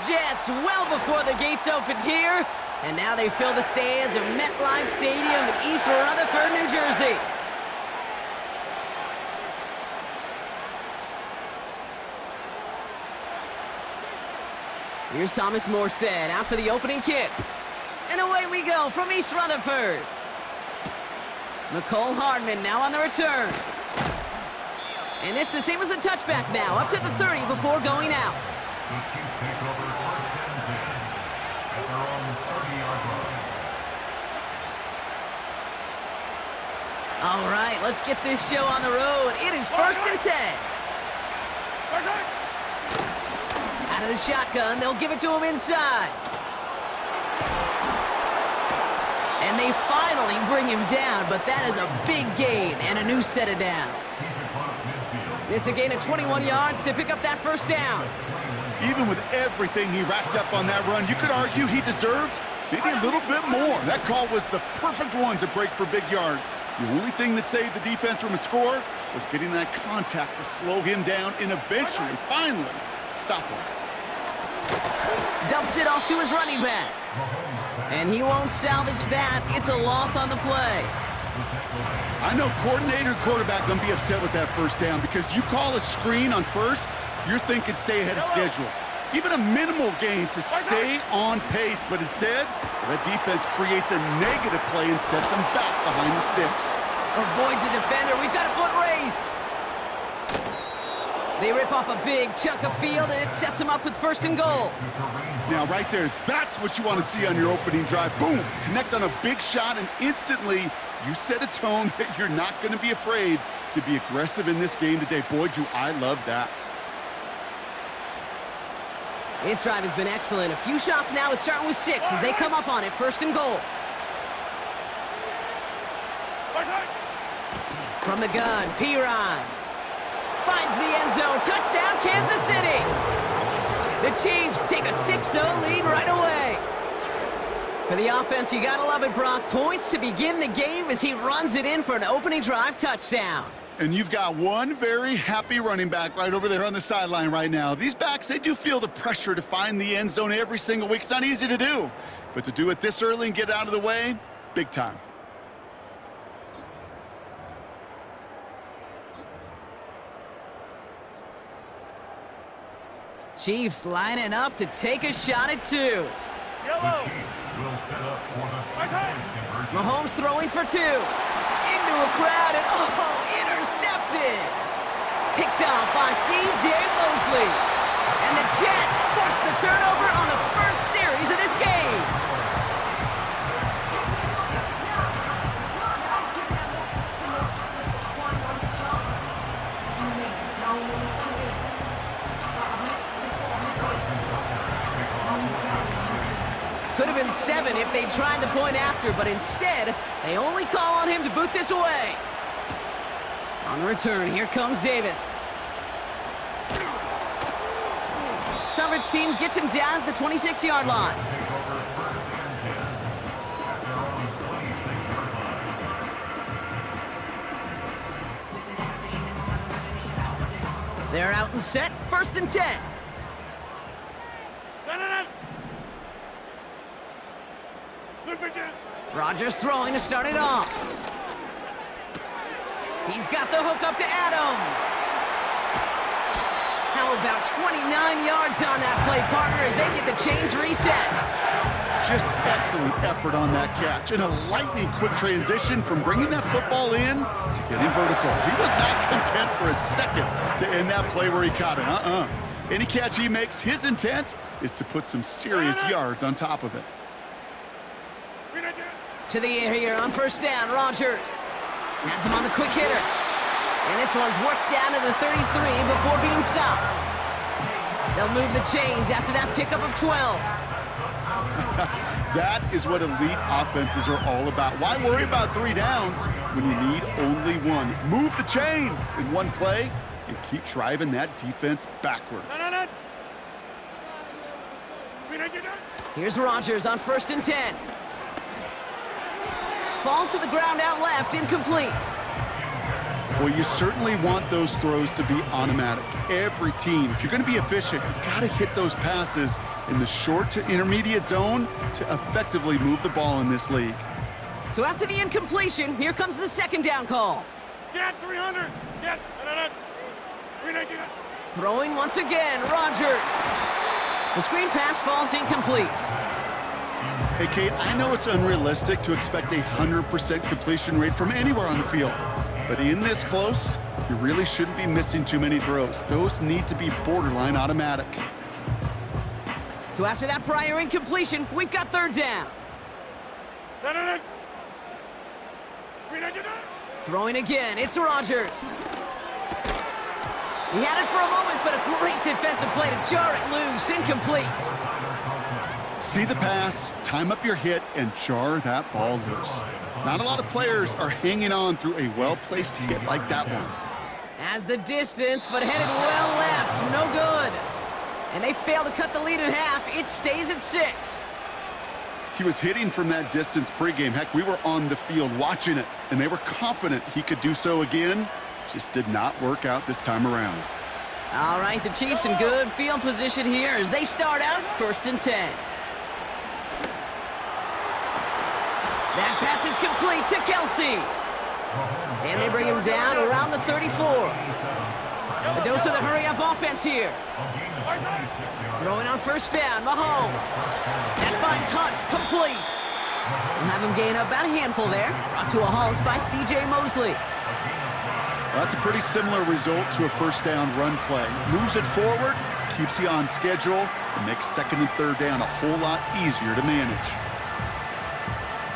Jets well before the gates opened here, and now they fill the stands of MetLife Stadium in East Rutherford, New Jersey. Here's Thomas Morstead out for the opening kick. And away we go from East Rutherford. McCole Hardman now on the return. And this the same as the touchback now, up to the 30 before going out. The Chiefs take over first and 10 at their own 30-yard line. All right, let's get this show on the road. It is first and 10. Out of the shotgun, they'll give it to him inside. And they finally bring him down, but that is a big gain and a new set of downs. It's a gain of 21 yards to pick up that first down. Even with everything he racked up on that run, you could argue he deserved maybe a little bit more. That call was the perfect one to break for big yards. The only thing that saved the defense from a score was getting that contact to slow him down and eventually, finally, stop him. Dumps it off to his running back. And he won't salvage that. It's a loss on the play. I know coordinator quarterback going to be upset with that first down because you call a screen on first, you're thinking stay ahead of schedule. Even a minimal gain to stay on pace, but instead, that defense creates a negative play and sets him back behind the sticks. Avoids a defender. We've got a foot race. They rip off a big chunk of field, and it sets them up with first and goal. Now, right there, that's what you want to see on your opening drive. Boom! Connect on a big shot, and instantly, you set a tone that you're not going to be afraid to be aggressive in this game today. Boy, do I love that. This drive has been excellent. A few shots now. It's starting with 6 as they come up on it. First and goal. From the gun, Piron finds the end zone. Touchdown, Kansas City. The Chiefs take a 6-0 lead right away. For the offense, you gotta love it, Brock. Points to begin the game as he runs it in for an opening drive touchdown. And you've got one very happy running back right over there on the sideline right now. These backs, they do feel the pressure to find the end zone every single week. It's not easy to do. But to do it this early and get out of the way, big time. Chiefs lining up to take a shot at 2. The Chiefs will set up for the two-point conversion. Mahomes throwing for 2. Into a crowd and, intercepted. Picked off by C.J. Mosley. And the Jets force the turnover on the first series of this game. Could have been 7 if they tried the point after, but instead, they only call on him to boot this away. On the return, here comes Davis. Coverage team gets him down at the 26-yard line. They're out and set, first and 10. Rodgers throwing to start it off. He's got the hook up to Adams. How about 29 yards on that play, partner, as they get the chains reset. Just excellent effort on that catch. And a lightning quick transition from bringing that football in to getting vertical. He was not content for a second to end that play where he caught it. Any catch he makes, his intent is to put some serious yards on top of it. To the air here on first down, Rodgers. Has him on the quick hitter. And this one's worked down to the 33 before being stopped. They'll move the chains after that pickup of 12. That is what elite offenses are all about. Why worry about 3 downs when you need only 1? Move the chains in one play and keep driving that defense backwards. Here's Rodgers on first and 10. Falls to the ground out left, incomplete. Well, you certainly want those throws to be automatic. Every team, if you're going to be efficient, you got to hit those passes in the short to intermediate zone to effectively move the ball in this league. So after the incompletion, here comes the second down call. Get 300. Get 390. Throwing once again, Rodgers. The screen pass falls incomplete. Hey, Kate, I know it's unrealistic to expect a 100% completion rate from anywhere on the field. But in this close, you really shouldn't be missing too many throws. Those need to be borderline automatic. So after that prior incompletion, we've got third down. Throwing again, it's Rodgers. He had it for a moment, but a great defensive play to jar it loose, incomplete. See the pass, time up your hit, and jar that ball loose. Not a lot of players are hanging on through a well-placed hit like that one. Has the distance, but headed well left, no good. And they fail to cut the lead in half. It stays at 6. He was hitting from that distance pregame. Heck, we were on the field watching it, and they were confident he could do so again. Just did not work out this time around. All right, the Chiefs in good field position here as they start out 1st and 10. That pass is complete to Kelsey. And they bring him down around the 34. A dose of the hurry-up offense here. Throwing on 1st down, Mahomes. That finds Hunt, complete. And have him gain about a handful there. Brought to a halt by C.J. Mosley. Well, that's a pretty similar result to a 1st down run play. Moves it forward, keeps you on schedule, and makes 2nd and 3rd down a whole lot easier to manage.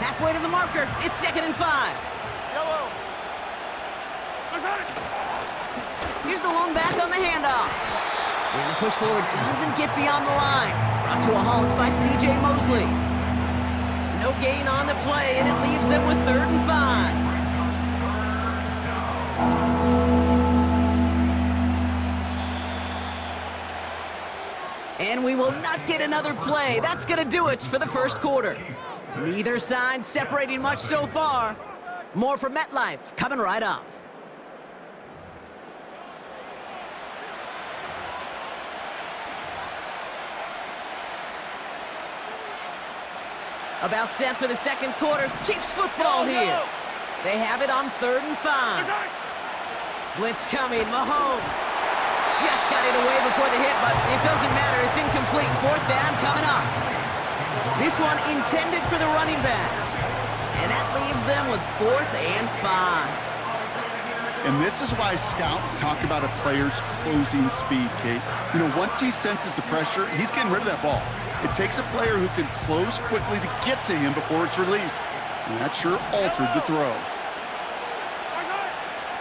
Halfway to the marker, it's 2nd and 5. Yellow. Here's the lone back on the handoff. And the push forward doesn't get beyond the line. Brought to a halt by C.J. Mosley. No gain on the play, and it leaves them with 3rd and 5. And we will not get another play. That's going to do it for the 1st quarter. Neither side separating much so far. More from MetLife coming right up. About set for the 2nd quarter. Chiefs football here. They have it on 3rd and 5. Blitz coming, Mahomes. Just got it away before the hit, but it doesn't matter. It's incomplete. 4th down coming up. This one intended for the running back. And that leaves them with 4th and 5. And this is why scouts talk about a player's closing speed, Kate. You know, once he senses the pressure, he's getting rid of that ball. It takes a player who can close quickly to get to him before it's released. And that sure altered the throw.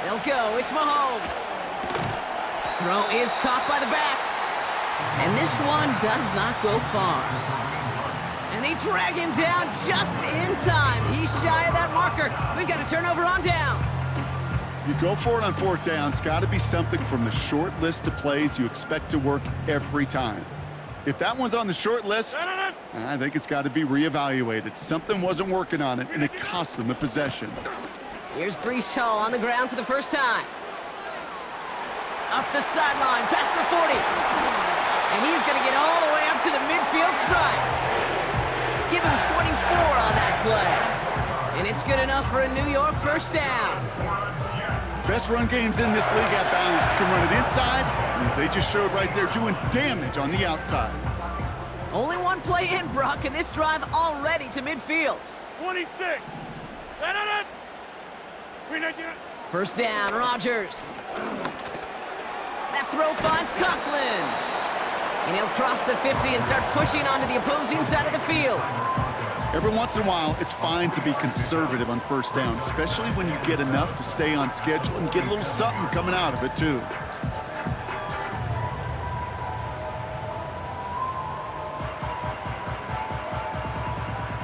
They'll go. It's Mahomes. Throw is caught by the back. And this one does not go far. And they drag him down just in time. He's shy of that marker. We've got a turnover on downs. You go for it on 4th down. It's got to be something from the short list of plays you expect to work every time. If that one's on the short list, I think it's got to be reevaluated. Something wasn't working on it, and it cost them a possession. Here's Breece Hall on the ground for the first time. Up the sideline, past the 40. And he's going to get all the way up to the midfield stripe. Give him 24 on that play. And it's good enough for a New York 1st down. Best run games in this league at bounds can run it inside, as they just showed right there, doing damage on the outside. Only one play in, Brock, and this drive already to midfield. 26. 1st down, Rodgers. That throw finds Conklin. And he'll cross the 50 and start pushing onto the opposing side of the field. Every once in a while, it's fine to be conservative on 1st down, especially when you get enough to stay on schedule and get a little something coming out of it, too.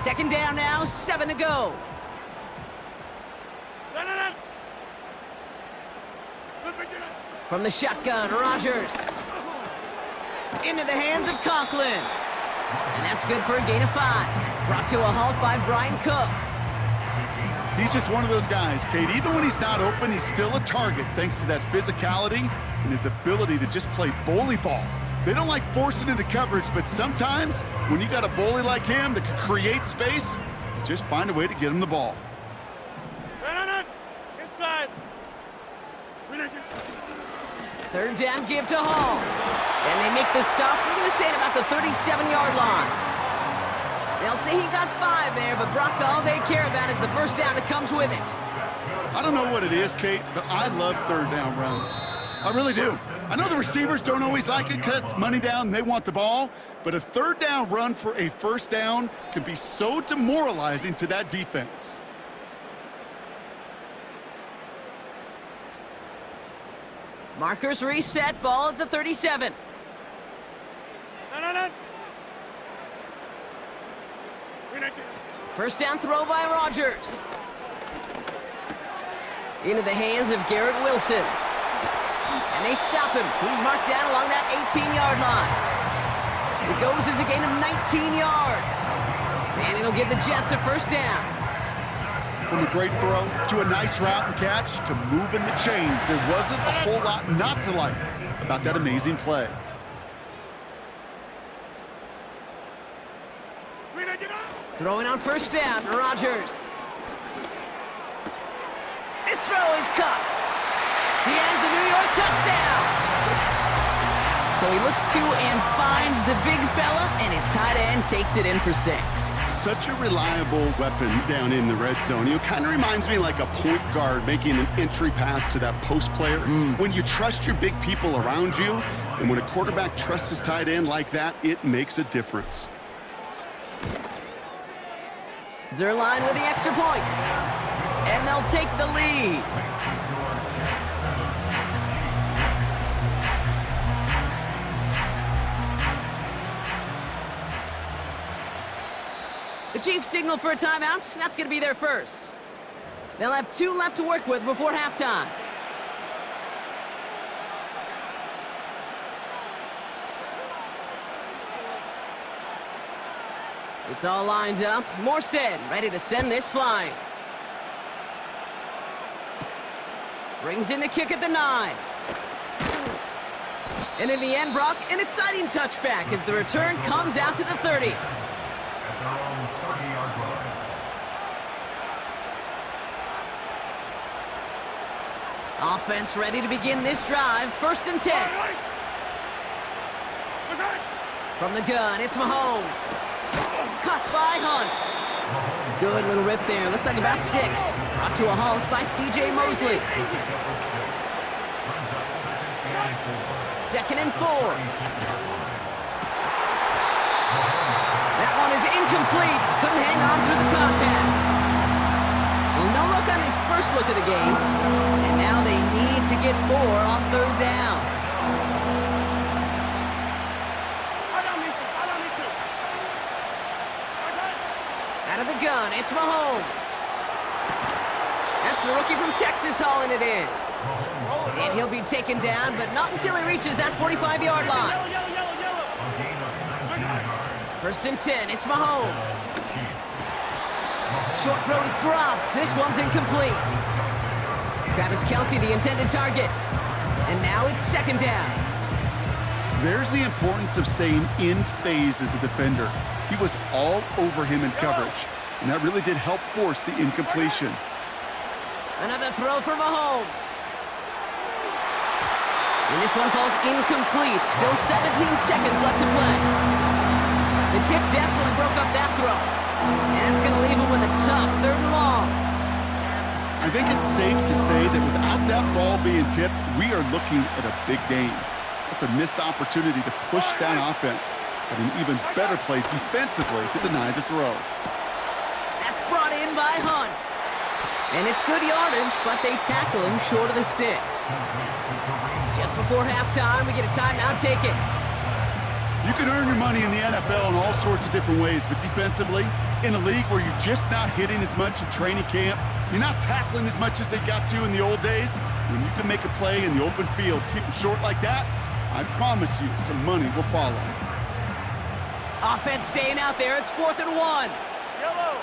Second down now, 7 to go. From the shotgun, Rodgers. Into the hands of Conklin. And that's good for a gain of 5. Brought to a halt by Brian Cook. He's just one of those guys, Kate. Even when he's not open, he's still a target thanks to that physicality and his ability to just play bully ball. They don't like forcing into coverage, but sometimes when you got a bully like him that can create space, just find a way to get him the ball. Inside. Third down give to Hall. And they make the stop, we're going to say, at about the 37-yard line. They'll say he got 5 there, but Brock, all they care about is the first down that comes with it. I don't know what it is, Kate, but I love third down runs. I really do. I know the receivers don't always like it because it's money down, they want the ball, but a third down run for a first down can be so demoralizing to that defense. Markers reset, ball at the 37. First down throw by Rodgers. Into the hands of Garrett Wilson. And they stop him. He's marked down along that 18-yard line. It goes as a gain of 19 yards. And it'll give the Jets a first down. From a great throw to a nice route and catch to moving the chains, there wasn't a whole lot not to like about that amazing play. Throwing on first down, Rodgers. This throw is caught. He has the New York touchdown. So he looks to and finds the big fella, and his tight end takes it in for 6. Such a reliable weapon down in the red zone. You know, kind of reminds me like a point guard making an entry pass to that post player. When you trust your big people around you, and when a quarterback trusts his tight end like that, it makes a difference. Zuerlein with the extra point. And they'll take the lead. The Chiefs signal for a timeout. That's going to be their first. They'll have 2 left to work with before halftime. It's all lined up. Morstead ready to send this flying. Brings in the kick at the 9. And in the end, Brock, an exciting touchback as the return comes out to the 30. At their own 30-yard line. Offense ready to begin this drive. First and 10. From the gun, it's Mahomes. Cut by Hunt. Good little rip there. Looks like about 6. Brought to a halt by C.J. Mosley. Second and 4. That one is incomplete. Couldn't hang on through the contact. Well, no look on his first look of the game. And now they need to get 4 on third down. Out of the gun, it's Mahomes. That's the rookie from Texas hauling it in. And he'll be taken down, but not until he reaches that 45-yard line. First and 10, it's Mahomes. Short throw is dropped. This one's incomplete. Travis Kelce, the intended target. And now it's second down. There's the importance of staying in phase as a defender. He was all over him in coverage, and that really did help force the incompletion. Another throw for Mahomes. And this one falls incomplete. Still 17 seconds left to play. The tip definitely broke up that throw. And that's going to leave him with a tough 3rd and long. I think it's safe to say that without that ball being tipped, we are looking at a big game. That's a missed opportunity to push that offense, but an even better play defensively to deny the throw. That's brought in by Hunt. And it's good yardage, but they tackle him short of the sticks. Just before halftime, we get a timeout taken. You can earn your money in the NFL in all sorts of different ways, but defensively, in a league where you're just not hitting as much in training camp, you're not tackling as much as they got to in the old days, when you can make a play in the open field, keep them short like that, I promise you some money will follow. Offense staying out there. It's 4th and 1. Yellow.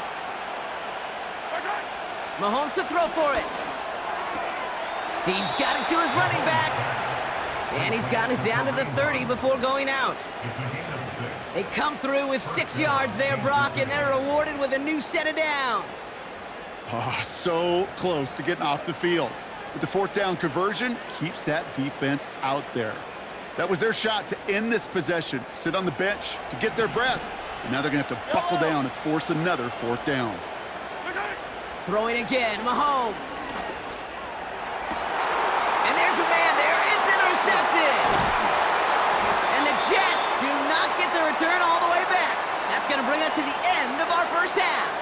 Mahomes to throw for it. He's got it to his running back. And he's got it down to the 30 before going out. They come through with 6 yards there, Brock, and they're rewarded with a new set of downs. Oh, so close to getting off the field. But the 4th down conversion keeps that defense out there. That was their shot to end this possession, to sit on the bench, to get their breath. And now they're going to have to buckle down and force another 4th down. Throwing again, Mahomes. And there's a man there. It's intercepted. And the Jets do not get the return all the way back. That's going to bring us to the end of our first half.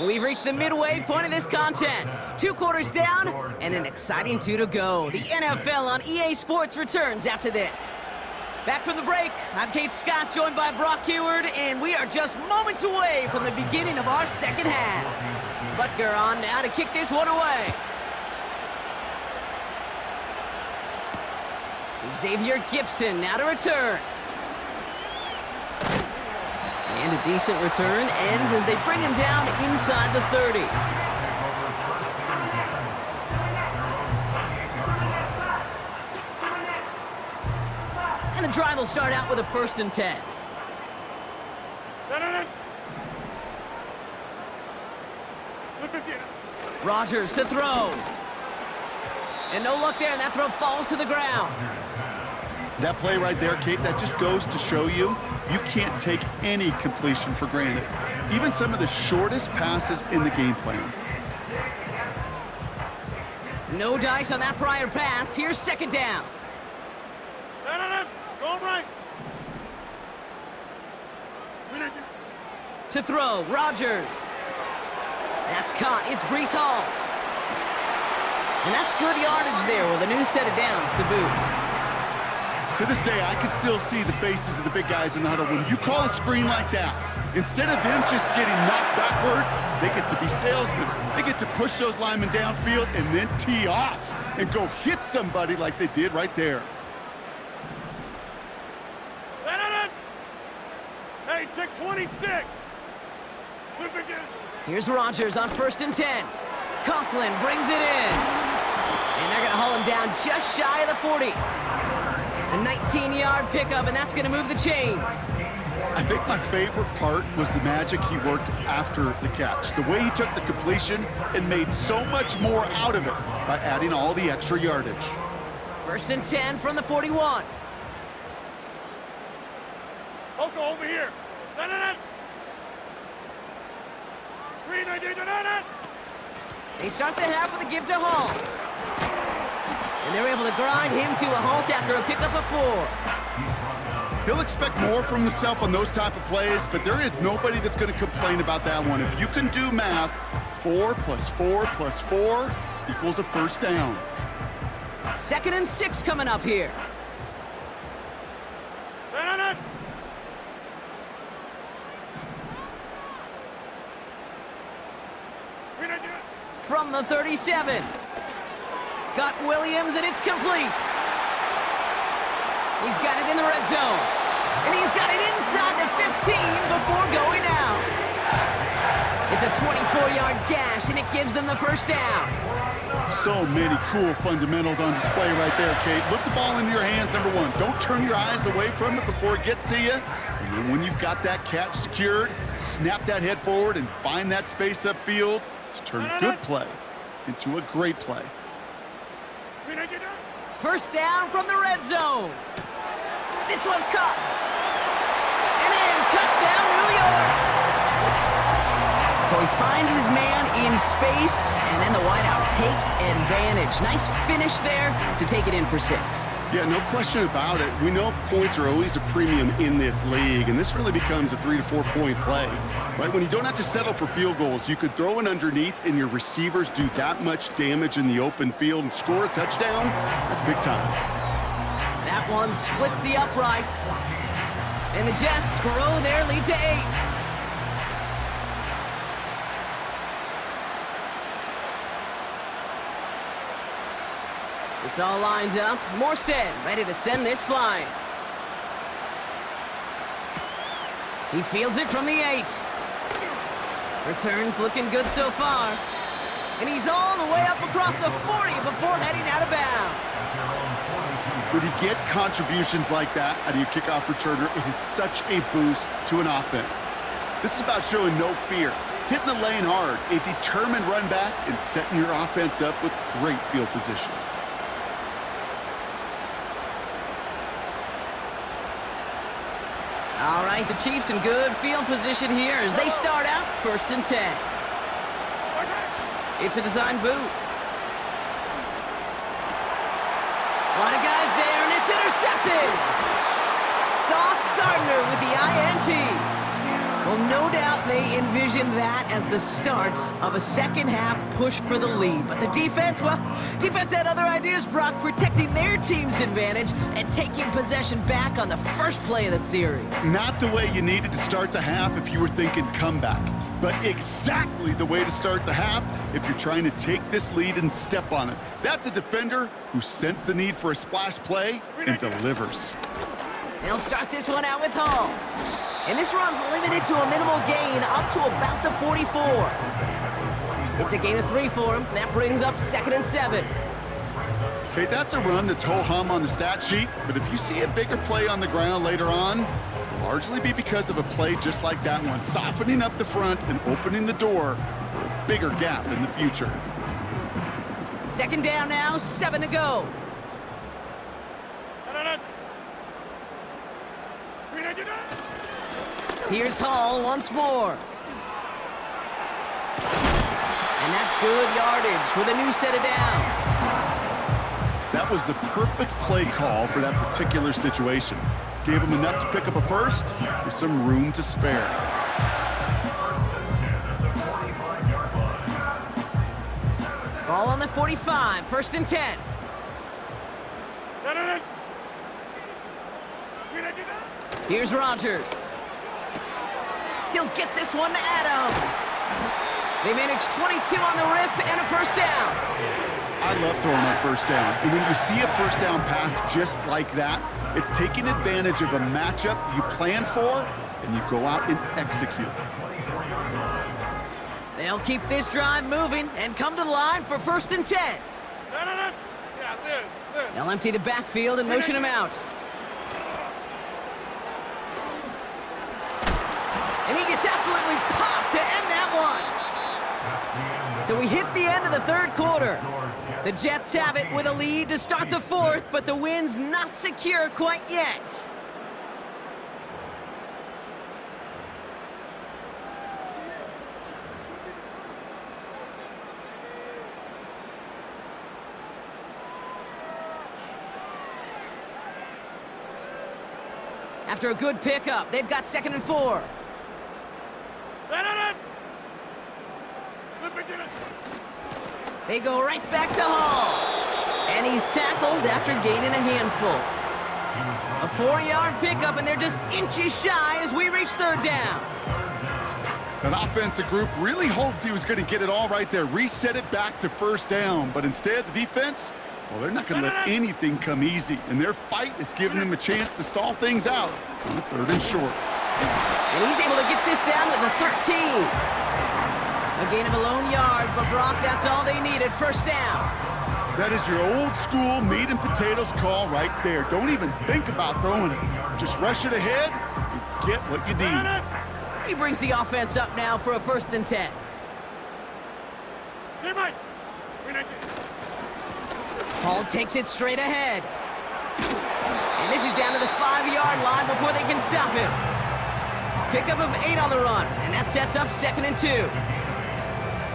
We've reached the midway point of this contest. 2 quarters down and an exciting 2 to go. The NFL on EA Sports returns after this. Back from the break, I'm Kate Scott, joined by Brock Huard, and we are just moments away from the beginning of our second half. Butker on now to kick this one away. Xavier Gipson now to return. And a decent return ends as they bring him down inside the 30. And the drive will start out with a 1st and 10. Rodgers to throw. And no luck there, and that throw falls to the ground. That play right there, Kate, that just goes to show you can't take any completion for granted. Even some of the shortest passes in the game plan. No dice on that prior pass. Here's 2nd down. Go right. To throw, Rodgers. That's caught. It's Breece Hall. And that's good yardage there with a new set of downs to boot. To this day, I can still see the faces of the big guys in the huddle. When you call a screen like that, instead of them just getting knocked backwards, they get to be salesmen. They get to push those linemen downfield and then tee off and go hit somebody like they did right there. Hey, take 26. Here's Rodgers on 1st and 10. Conklin brings it in. And they're going to haul him down just shy of the 40. A 19-yard pickup, and that's going to move the chains. I think my favorite part was the magic he worked after the catch. The way he took the completion and made so much more out of it by adding all the extra yardage. 1st and 10 from the 41. Oko, over here. They start the half with a give to Hall. And they're able to grind him to a halt after a pickup of 4. He'll expect more from himself on those type of plays, but there is nobody that's going to complain about that one. If you can do math, 4 + 4 + 4 equals a 1st down. 2nd and 6 coming up here. From the 37. Got Williams, and it's complete. He's got it in the red zone. And he's got it inside the 15 before going out. It's a 24-yard gash, and it gives them the 1st down. So many cool fundamentals on display right there, Kate. Look the ball into your hands, number 1. Don't turn your eyes away from it before it gets to you. And then when you've got that catch secured, snap that head forward and find that space upfield to turn a good play into a great play. 1st down from the red zone. This one's caught. And in, touchdown, New York. So he finds his man in space, and then the wideout takes advantage. Nice finish there to take it in for 6. Yeah, no question about it. We know points are always a premium in this league, and this really becomes a 3 to 4 point play. Right? When you don't have to settle for field goals, you could throw it underneath, and your receivers do that much damage in the open field and score a touchdown. That's big time. That one splits the uprights. And the Jets grow their lead to 8. It's all lined up. Morstead ready to send this flying. He fields it from the 8. Returns looking good so far. And he's all the way up across the 40 before heading out of bounds. When you get contributions like that out of your kickoff returner, it is such a boost to an offense. This is about showing no fear, hitting the lane hard, a determined run back, and setting your offense up with great field position. All right, the Chiefs in good field position here as they start out 1st and 10. It's a design boot. A lot of guys there, and it's intercepted. Sauce Gardner with the INT. Well, no doubt they envisioned that as the start of a second-half push for the lead. But the defense, well, defense had other ideas, Brock, protecting their team's advantage and taking possession back on the first play of the series. Not the way you needed to start the half if you were thinking comeback, but exactly the way to start the half if you're trying to take this lead and step on it. That's a defender who sensed the need for a splash play and delivers. They'll start this one out with Hall. And this run's limited to a minimal gain up to about the 44. It's a gain of 3 for him. That brings up 2nd and 7. Okay, that's a run that's ho-hum on the stat sheet, but if you see a bigger play on the ground later on, it'll largely be because of a play just like that one, softening up the front and opening the door for a bigger gap in the future. 2nd down now, 7 to go. Here's Hall once more. And that's good yardage with a new set of downs. That was the perfect play call for that particular situation. Gave him enough to pick up a first with some room to spare. Ball on the 45, 1st and 10. Here's Rodgers. He'll get this one to Adams. They manage 22 on the rip and a 1st down. I love throwing on 1st down. And when you see a 1st down pass just like that, it's taking advantage of a matchup you plan for, and you go out and execute. They'll keep this drive moving and come to the line for 1st and 10. They'll empty the backfield and motion him out. And he gets absolutely popped to end that one. So we hit the end of the 3rd quarter. The Jets have it with a lead to start the 4th, but the win's not secure quite yet. After a good pickup, they've got 2nd and 4. They go right back to Hall. And he's tackled after gaining a handful. A 4-yard pickup, and they're just inches shy as we reach 3rd down. That offensive group really hoped he was going to get it all right there, reset it back to 1st down. But instead, the defense, well, they're not going to let anything come easy. And their fight is giving them a chance to stall things out on the 3rd and short. And he's able to get this down to the 13. A gain of a lone yard, but Brock, that's all they needed. 1st down. That is your old school meat and potatoes call right there. Don't even think about throwing it. Just rush it ahead and get what you need. He brings the offense up now for a 1st and 10. Hall takes it straight ahead. And this is down to the 5-yard line before they can stop him. Pickup of 8 on the run, and that sets up 2nd and 2.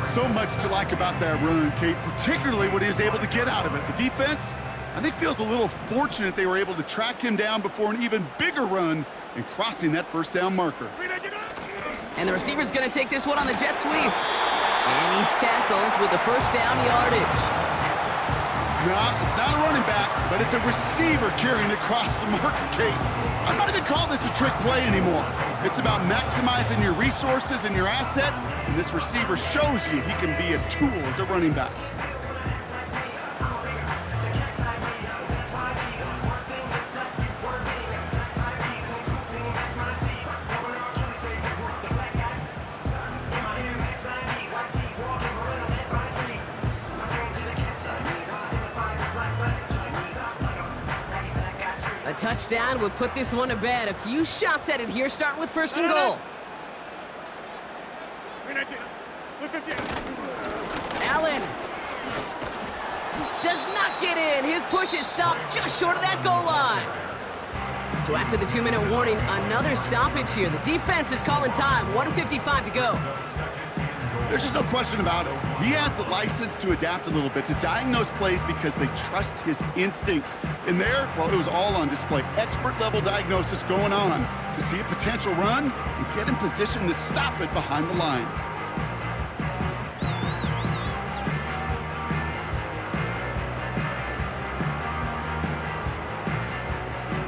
So much to like about that run, Kate, particularly what he was able to get out of it. The defense, I think, feels a little fortunate they were able to track him down before an even bigger run and crossing that 1st down marker. And the receiver's going to take this one on the jet sweep. And he's tackled with the 1st down yardage. No, it's not a running back, but it's a receiver carrying it across the marker, Kate. I'm not even calling this a trick play anymore. It's about maximizing your resources and your asset, and this receiver shows you he can be a tool as a running back. A touchdown would put this one to bed. A few shots at it here, starting with first and goal. Allen does not get in. His push is stopped just short of that goal line. So after the 2-minute warning, another stoppage here. The defense is calling time. 1:55 to go. There's just no question about it. He has the license to adapt a little bit, to diagnose plays because they trust his instincts. And there, well, it was all on display. Expert-level diagnosis going on to see a potential run and get in position to stop it behind the line.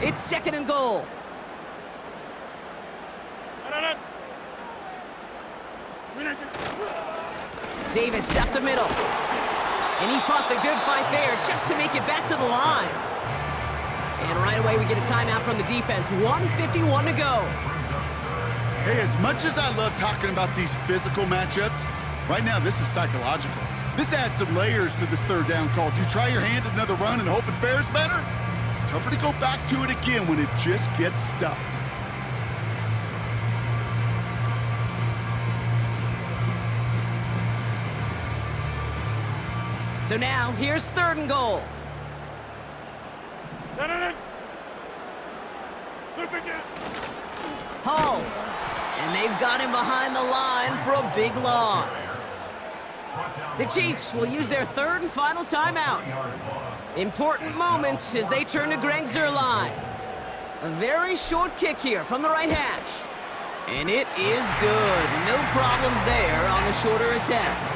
It's second and goal. Davis up the middle. And he fought the good fight there just to make it back to the line. And right away we get a timeout from the defense. 1:51 to go. Hey, as much as I love talking about these physical matchups, right now this is psychological. This adds some layers to this third down call. Do you try your hand at another run and hope it fares better? Tougher to go back to it again when it just gets stuffed. So now, here's third and goal. Hall. And they've got him behind the line for a big loss. The Chiefs will use their third and final timeout. Important moment as they turn to Greg Zuerlein. A very short kick here from the right hash. And it is good. No problems there on the shorter attempt.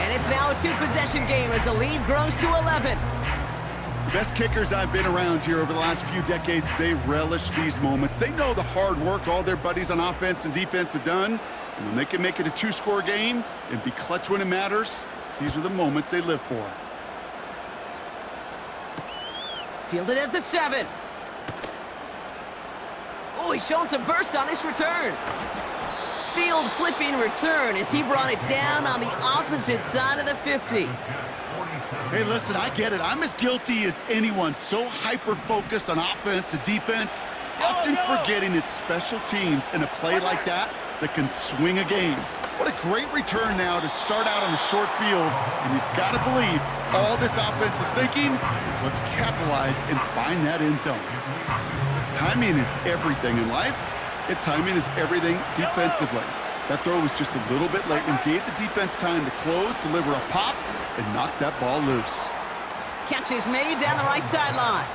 And it's now a two-possession game as the lead grows to 11. The best kickers I've been around here over the last few decades, they relish these moments. They know the hard work all their buddies on offense and defense have done. And when they can make it a two-score game and be clutch when it matters, these are the moments they live for. Fielded at the 7. Oh, he's showing some burst on this return. Field flipping return as he brought it down on the opposite side of the 50. Hey, listen, I get it. I'm as guilty as anyone. So hyper-focused on offense and defense, often forgetting it's special teams in a play like that can swing a game. What a great return now to start out on a short field. And you've got to believe all this offense is thinking is let's capitalize and find that end zone. Timing is everything in life, and timing is everything defensively. That throw was just a little bit late and gave the defense time to close, deliver a pop, and knock that ball loose. Catch is made down the right sideline.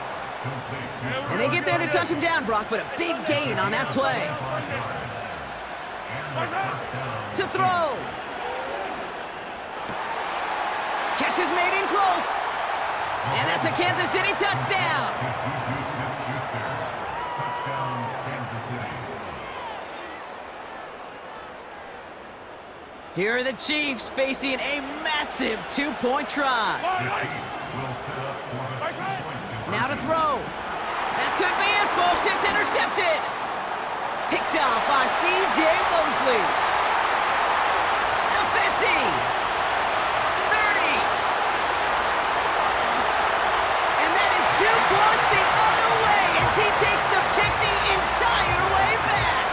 And they get there to touch him down, Brock, but a big gain on that play. To throw. Catch is made in close. And that's a Kansas City touchdown. Here are the Chiefs facing a massive two-point try. Now to throw. That could be it, folks. It's intercepted. Picked off by C.J. Mosley. The 50. 30. And that is 2 points the other way as he takes the pick the entire way back.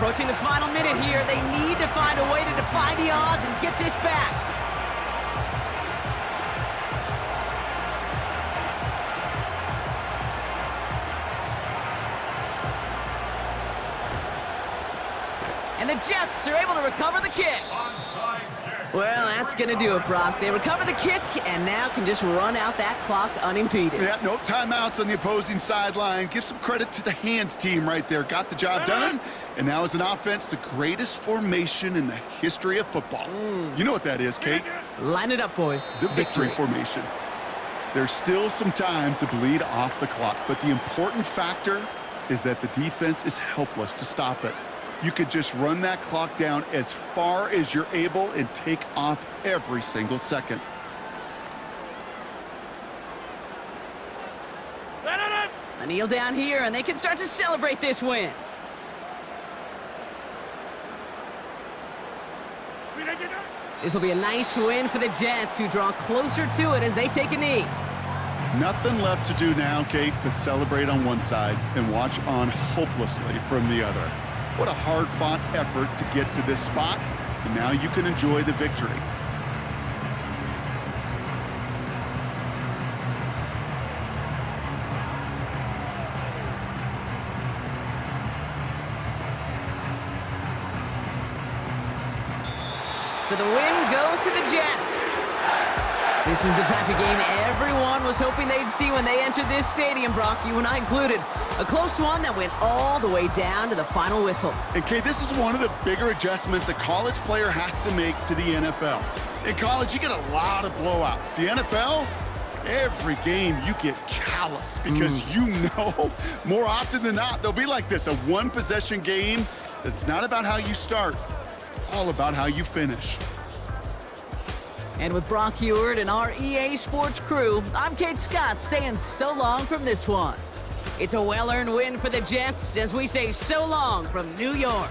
Approaching the final minute here, they need to find a way to defy the odds and get this back. And the Jets are able to recover the kick. Well, that's going to do it, Brock. They recover the kick and now can just run out that clock unimpeded. Yeah, no timeouts on the opposing sideline. Give some credit to the hands team right there. Got the job done. And now as an offense, the greatest formation in the history of football. You know what that is, Kate? Line it up, boys. The victory formation. There's still some time to bleed off the clock, but the important factor is that the defense is helpless to stop it. You could just run that clock down as far as you're able and take off every single second. A kneel down here, and they can start to celebrate this win. This will be a nice win for the Jets, who draw closer to it as they take a knee. Nothing left to do now, Kate, but celebrate on one side and watch on hopelessly from the other. What a hard-fought effort to get to this spot, and now you can enjoy the victory. So the win goes to the Jets. This is the type of game everyone was hoping they'd see when they entered this stadium, Brock, you and I included. A close one that went all the way down to the final whistle. And Kate, this is one of the bigger adjustments a college player has to make to the NFL. In college, you get a lot of blowouts. The NFL, every game you get calloused because you know more often than not they'll be like this, a one-possession game that's not about how you start. It's all about how you finish. And with Brock Huard and our EA Sports crew, I'm Kate Scott saying so long from this one. It's a well-earned win for the Jets as we say so long from New York.